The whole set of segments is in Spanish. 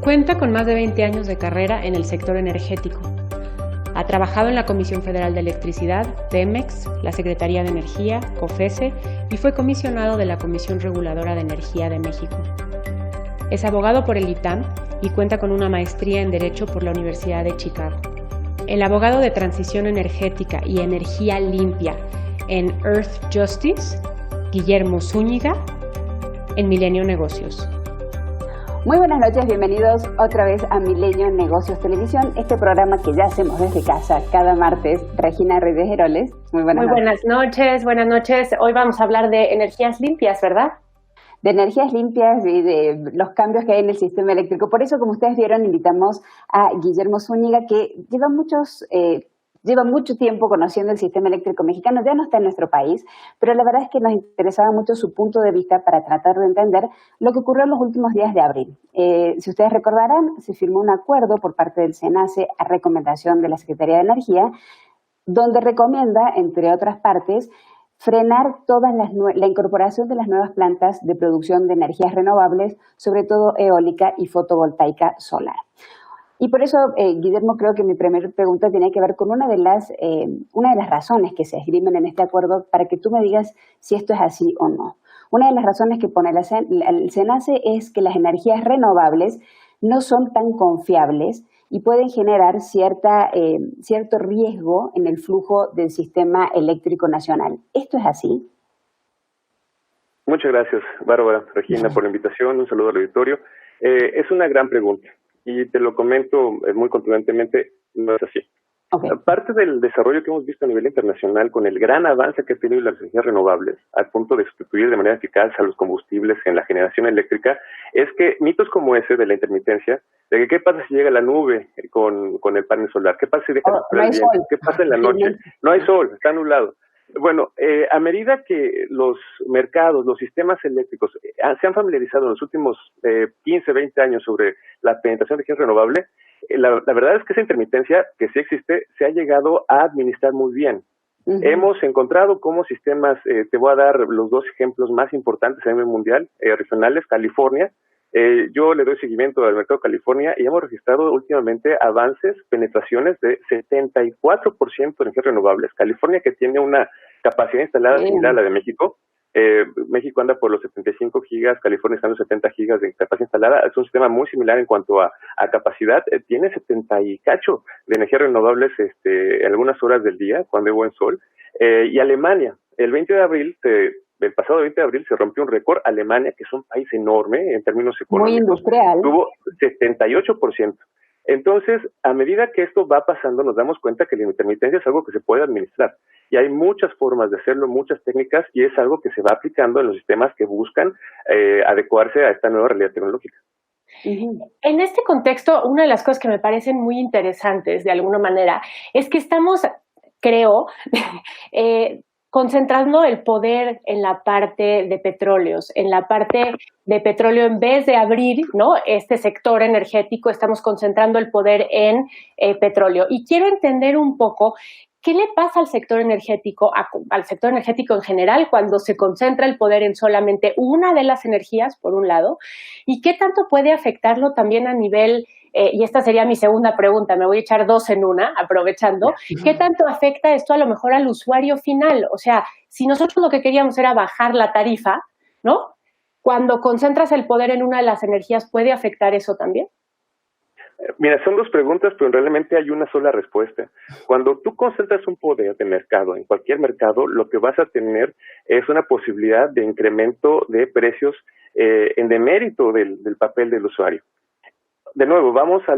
Cuenta con más de 20 años de carrera en el sector energético. Ha trabajado en la Comisión Federal de Electricidad, Pemex, la Secretaría de Energía, COFESE, y fue comisionado de la Comisión Reguladora de Energía de México. Es abogado por el ITAM y cuenta con una maestría en Derecho por la Universidad de Chicago. El abogado de Transición Energética y Energía Limpia en Earth Justice, Guillermo Zúñiga, en Milenio Negocios. Muy buenas noches, bienvenidos otra vez a Milenio Negocios Televisión, este programa que ya hacemos desde casa cada martes. Regina Reyes Heroles, muy buenas noches. Buenas noches. Hoy vamos a hablar de energías limpias, ¿verdad? De energías limpias y de los cambios que hay en el sistema eléctrico. Por eso, como ustedes vieron, invitamos a Guillermo Zúñiga, que lleva mucho tiempo conociendo el sistema eléctrico mexicano, ya no está en nuestro país, pero la verdad es que nos interesaba mucho su punto de vista para tratar de entender lo que ocurrió en los últimos días de abril. Si ustedes recordarán, se firmó un acuerdo por parte del SENACE a recomendación de la Secretaría de Energía, donde recomienda, entre otras partes, frenar la incorporación de las nuevas plantas de producción de energías renovables, sobre todo eólica y fotovoltaica solar. Y por eso, Guillermo, creo que mi primera pregunta tiene que ver con una de las razones que se esgrimen en este acuerdo para que tú me digas si esto es así o no. Una de las razones que pone el SENACE es que las energías renovables no son tan confiables y pueden generar cierto riesgo en el flujo del sistema eléctrico nacional. ¿Esto es así? Muchas gracias, Bárbara, Regina, por la invitación. Un saludo al auditorio. Es una gran pregunta. Y te lo comento muy contundentemente, no es así. Okay. Parte del desarrollo que hemos visto a nivel internacional con el gran avance que ha tenido las energías renovables al punto de sustituir de manera eficaz a los combustibles en la generación eléctrica es que mitos como ese de la intermitencia, de que qué pasa si llega la nube con el panel solar, qué pasa si deja no hay sol, qué pasa en la noche, no hay sol, está nublado. Bueno, a medida que los mercados, los sistemas eléctricos se han familiarizado en los últimos 15, 20 años sobre la penetración de energía renovable, la verdad es que esa intermitencia que sí existe se ha llegado a administrar muy bien. Uh-huh. Hemos encontrado cómo sistemas, te voy a dar los dos ejemplos más importantes a nivel mundial, regionales, California. Yo le doy seguimiento al mercado de California y hemos registrado últimamente avances, penetraciones de 74% de energías renovables. California, que tiene una capacidad instalada similar a la de México, México anda por los 75 gigas, California está en los 70 gigas de capacidad instalada. Es un sistema muy similar en cuanto a capacidad. Tiene 70 y cacho de energías renovables en algunas horas del día, cuando hay buen sol. Y Alemania, el pasado 20 de abril se rompió un récord. Alemania, que es un país enorme en términos económicos, muy industrial, tuvo 78%. Entonces, a medida que esto va pasando, nos damos cuenta que la intermitencia es algo que se puede administrar. Y hay muchas formas de hacerlo, muchas técnicas, y es algo que se va aplicando en los sistemas que buscan adecuarse a esta nueva realidad tecnológica. En este contexto, una de las cosas que me parecen muy interesantes, de alguna manera, es que estamos, creo, concentrando el poder en la parte de petróleos, en la parte de petróleo. En vez de abrir, ¿no?, este sector energético, estamos concentrando el poder en petróleo. Y quiero entender un poco qué le pasa al sector energético en general cuando se concentra el poder en solamente una de las energías, por un lado, y qué tanto puede afectarlo también a nivel, y esta sería mi segunda pregunta, me voy a echar dos en una, aprovechando, ¿qué tanto afecta esto a lo mejor al usuario final? O sea, si nosotros lo que queríamos era bajar la tarifa, ¿no?, cuando concentras el poder en una de las energías, ¿puede afectar eso también? Mira, son dos preguntas, pero realmente hay una sola respuesta. Cuando tú concentras un poder de mercado, en cualquier mercado, lo que vas a tener es una posibilidad de incremento de precios en demérito del papel del usuario. De nuevo, vamos a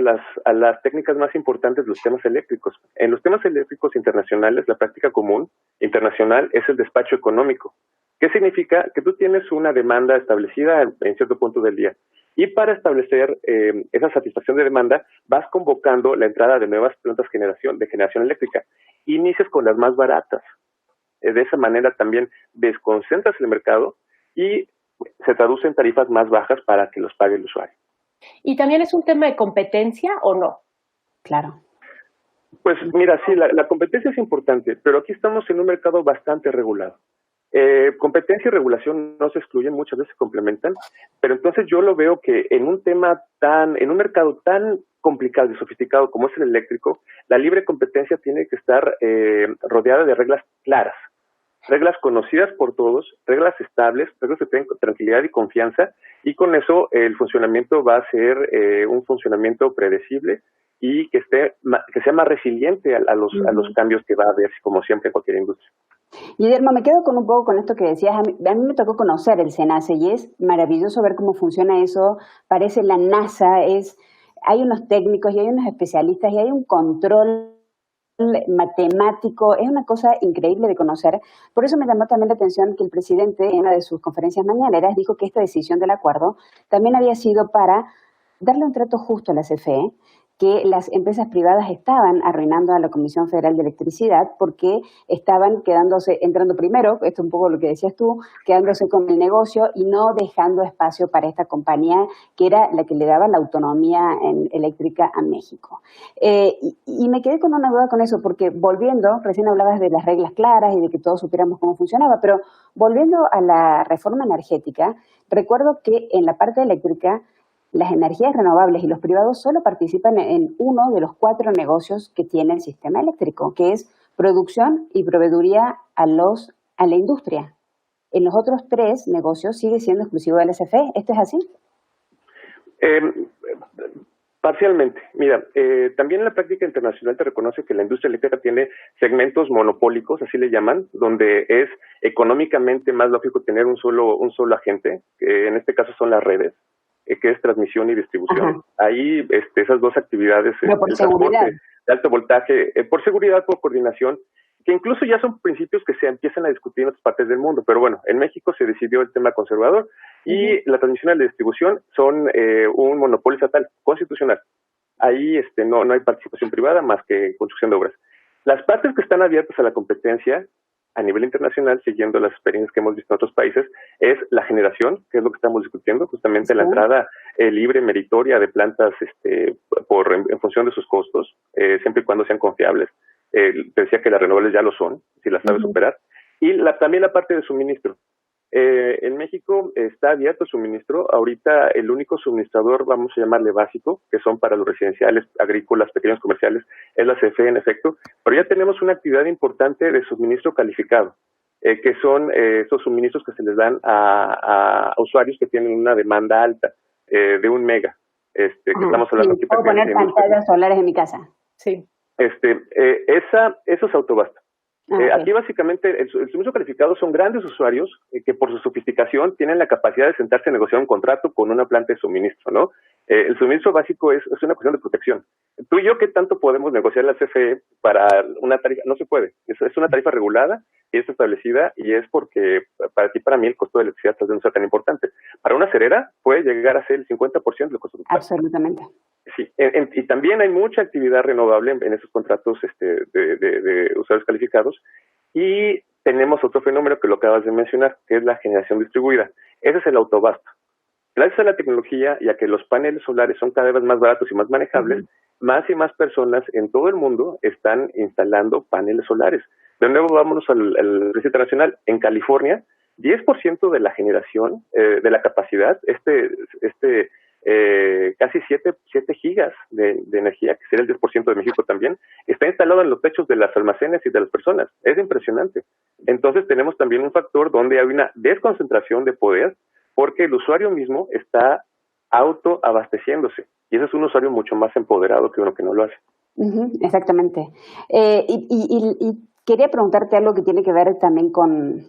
las técnicas más importantes de los temas eléctricos. En los temas eléctricos internacionales, la práctica común internacional es el despacho económico. ¿Qué significa? Que tú tienes una demanda establecida en cierto punto del día. Y para establecer esa satisfacción de demanda, vas convocando la entrada de nuevas plantas de generación eléctrica. Inicias con las más baratas. De esa manera también desconcentras el mercado y se traduce en tarifas más bajas para que los pague el usuario. ¿Y también es un tema de competencia o no? Claro. Pues mira, sí, la competencia es importante, pero aquí estamos en un mercado bastante regulado. Competencia y regulación no se excluyen, muchas veces se complementan, pero entonces yo lo veo que en un mercado tan complicado y sofisticado como es el eléctrico, la libre competencia tiene que estar rodeada de reglas claras, reglas conocidas por todos, reglas estables, reglas que tengan tranquilidad y confianza, y con eso el funcionamiento va a ser un funcionamiento predecible y que sea más resiliente a los cambios que va a haber, como siempre en cualquier industria. Guillermo, me quedo un poco con esto que decías. A mí me tocó conocer el SENACE y es maravilloso ver cómo funciona eso. Parece la NASA, hay unos técnicos y hay unos especialistas y hay un control matemático. Es una cosa increíble de conocer. Por eso me llamó también la atención que el presidente en una de sus conferencias mañaneras dijo que esta decisión del acuerdo también había sido para darle un trato justo a la CFE, que las empresas privadas estaban arruinando a la Comisión Federal de Electricidad porque estaban entrando primero, esto es un poco lo que decías tú, quedándose con el negocio y no dejando espacio para esta compañía que era la que le daba la autonomía eléctrica a México. Y me quedé con una duda con eso, porque recién hablabas de las reglas claras y de que todos supiéramos cómo funcionaba, pero volviendo a la reforma energética, recuerdo que en la parte eléctrica las energías renovables y los privados solo participan en uno de los 4 negocios que tiene el sistema eléctrico, que es producción y proveeduría a la industria. En los otros 3 negocios sigue siendo exclusivo del SFE. ¿Esto es así? Parcialmente. Mira, también la práctica internacional te reconoce que la industria eléctrica tiene segmentos monopólicos, así le llaman, donde es económicamente más lógico tener un solo agente, que en este caso son las redes, que es transmisión y distribución. Ajá. Ahí esas dos actividades, pero por el seguridad. transporte de alto voltaje, por seguridad, por coordinación, que incluso ya son principios que se empiezan a discutir en otras partes del mundo, pero bueno, en México se decidió el tema conservador y la transmisión y la distribución son un monopolio estatal, constitucional. Ahí no hay participación privada más que construcción de obras. Las partes que están abiertas a la competencia a nivel internacional, siguiendo las experiencias que hemos visto en otros países, es la generación, que es lo que estamos discutiendo, justamente la entrada libre, meritoria de plantas en función de sus costos, siempre y cuando sean confiables. Te decía que las renovables ya lo son, si las sabe superar. Y también la parte de suministro. En México está abierto el suministro. Ahorita el único suministrador, vamos a llamarle básico, que son para los residenciales, agrícolas, pequeños comerciales, es la CFE en efecto, pero ya tenemos una actividad importante de suministro calificado, que son esos suministros que se les dan a usuarios que tienen una demanda alta, de 1 mega, que estamos hablando aquí. ¿Puedo poner pantallas solares en mi casa? Sí. Eso es autobasta. Aquí básicamente el suministro calificado son grandes usuarios que por su sofisticación tienen la capacidad de sentarse a negociar un contrato con una planta de suministro, ¿no? El suministro básico es una cuestión de protección. Tú y yo, ¿qué tanto podemos negociar la CFE para una tarifa? No se puede. Es una tarifa regulada y es establecida y es porque para ti, para mí, el costo de electricidad tal vez no sea tan importante. Para una cerera puede llegar a ser el 50% del costo total. Absolutamente. Sí, y también hay mucha actividad renovable en esos contratos de usuarios calificados y tenemos otro fenómeno que lo acabas de mencionar, que es la generación distribuida. Ese es el autobasto. Gracias a la tecnología y a que los paneles solares son cada vez más baratos y más manejables, más y más personas en todo el mundo están instalando paneles solares. De nuevo, vámonos al precio internacional. En California, 10% de la generación, de la capacidad, casi 7 gigas de energía, que sería el 10% de México también, está instalado en los techos de las almacenes y de las personas. Es impresionante. Entonces tenemos también un factor donde hay una desconcentración de poder porque el usuario mismo está autoabasteciéndose y ese es un usuario mucho más empoderado que uno que no lo hace. Exactamente. Y quería preguntarte algo que tiene que ver también con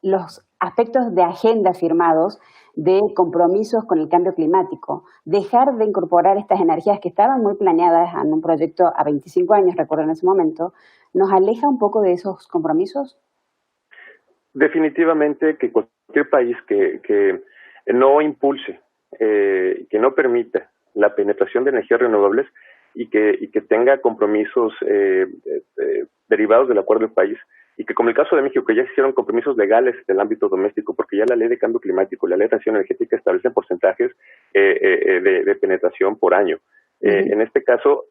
los aspectos de agenda firmados de compromisos con el cambio climático. Dejar de incorporar estas energías que estaban muy planeadas en un proyecto a 25 años, recuerdo en ese momento, ¿nos aleja un poco de esos compromisos? Definitivamente que cualquier país que no impulse, que no permita la penetración de energías renovables y que tenga compromisos derivados del acuerdo del país, y que como el caso de México, que ya se hicieron compromisos legales del ámbito doméstico, porque ya la ley de cambio climático, la ley de transición energética establecen porcentajes de penetración por año. En este caso,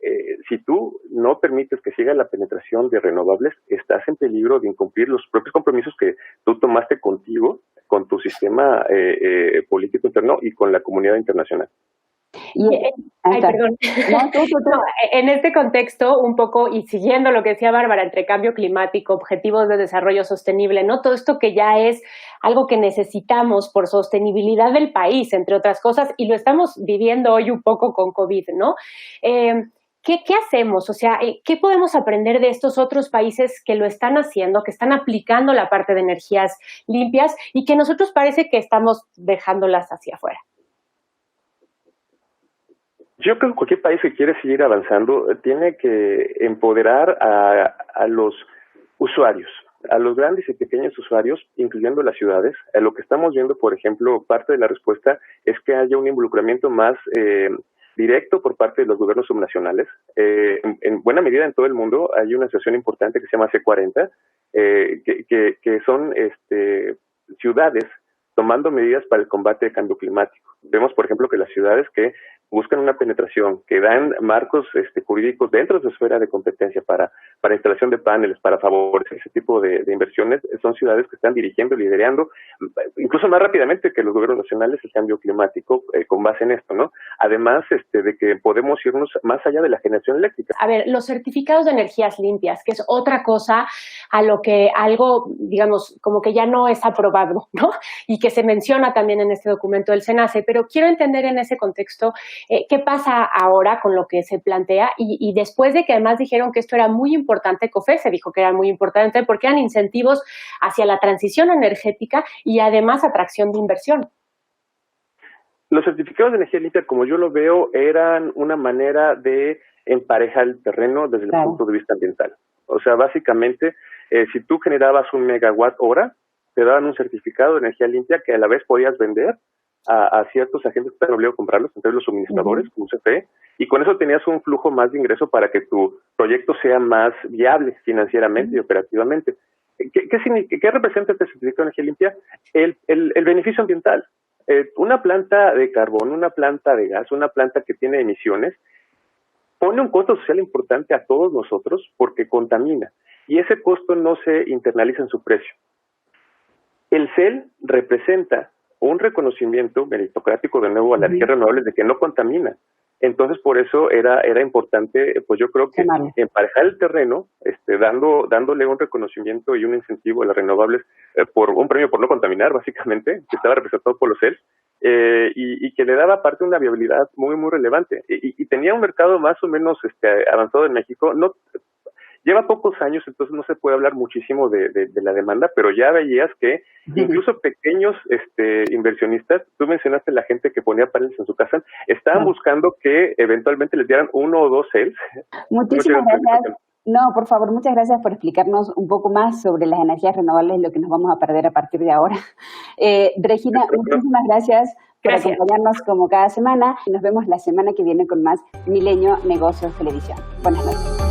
si tú no permites que siga la penetración de renovables, estás en peligro de incumplir los propios compromisos que tú tomaste contigo, con tu sistema político interno y con la comunidad internacional. Perdón. No, en este contexto, un poco, y siguiendo lo que decía Bárbara, entre cambio climático, objetivos de desarrollo sostenible, ¿no? Todo esto que ya es algo que necesitamos por sostenibilidad del país, entre otras cosas, y lo estamos viviendo hoy un poco con COVID, ¿no? ¿Qué hacemos? O sea, ¿qué podemos aprender de estos otros países que lo están haciendo, que están aplicando la parte de energías limpias y que nosotros parece que estamos dejándolas hacia afuera? Yo creo que cualquier país que quiere seguir avanzando tiene que empoderar a los usuarios, a los grandes y pequeños usuarios, incluyendo las ciudades. Lo que estamos viendo, por ejemplo, parte de la respuesta es que haya un involucramiento más directo por parte de los gobiernos subnacionales. En buena medida en todo el mundo hay una asociación importante que se llama C40, que son ciudades tomando medidas para el combate al cambio climático. Vemos, por ejemplo, que las ciudades que buscan una penetración, que dan marcos jurídicos dentro de su esfera de competencia para instalación de paneles, para favorecer ese tipo de inversiones, son ciudades que están dirigiendo, liderando, incluso más rápidamente que los gobiernos nacionales, el cambio climático con base en esto, ¿no? Además de que podemos irnos más allá de la generación eléctrica. A ver, los certificados de energías limpias, que es otra cosa a lo que algo, digamos, como que ya no es aprobado, ¿no? Y que se menciona también en este documento del SENACE, pero quiero entender en ese contexto qué pasa ahora con lo que se plantea y después de que además dijeron que esto era muy importante, COFECE dijo que era muy importante porque eran incentivos hacia la transición energética y además atracción de inversión. Los certificados de energía limpia, como yo lo veo, eran una manera de emparejar el terreno desde el punto de vista ambiental. O sea, básicamente, si tú generabas 1 megawatt hora, te daban un certificado de energía limpia que a la vez podías vender a ciertos agentes que están obligados a comprarlos, entre los suministradores, como CFE, y con eso tenías un flujo más de ingreso para que tu proyecto sea más viable financieramente y operativamente. ¿Qué representa este certificado de energía limpia? El beneficio ambiental. Una planta de carbón, una planta de gas, una planta que tiene emisiones, pone un costo social importante a todos nosotros porque contamina, y ese costo no se internaliza en su precio. El CEL representa un reconocimiento meritocrático de nuevo a las energías renovables de que no contamina. Entonces, por eso era importante, pues yo creo que emparejar el terreno, dándole un reconocimiento y un incentivo a las renovables por un premio por no contaminar, básicamente, que estaba representado por los CEL, y que le daba aparte una viabilidad muy, muy relevante. Y tenía un mercado más o menos avanzado en México. No lleva pocos años, entonces no se puede hablar muchísimo de la demanda, pero ya veías que incluso pequeños inversionistas, tú mencionaste la gente que ponía paneles en su casa, estaban buscando que eventualmente les dieran 1 o 2 CELs. Muchísimas gracias. No, por favor, muchas gracias por explicarnos un poco más sobre las energías renovables y lo que nos vamos a perder a partir de ahora. Regina, muchísimas gracias por acompañarnos como cada semana. Nos vemos la semana que viene con más Milenio Negocios Televisión. Buenas noches.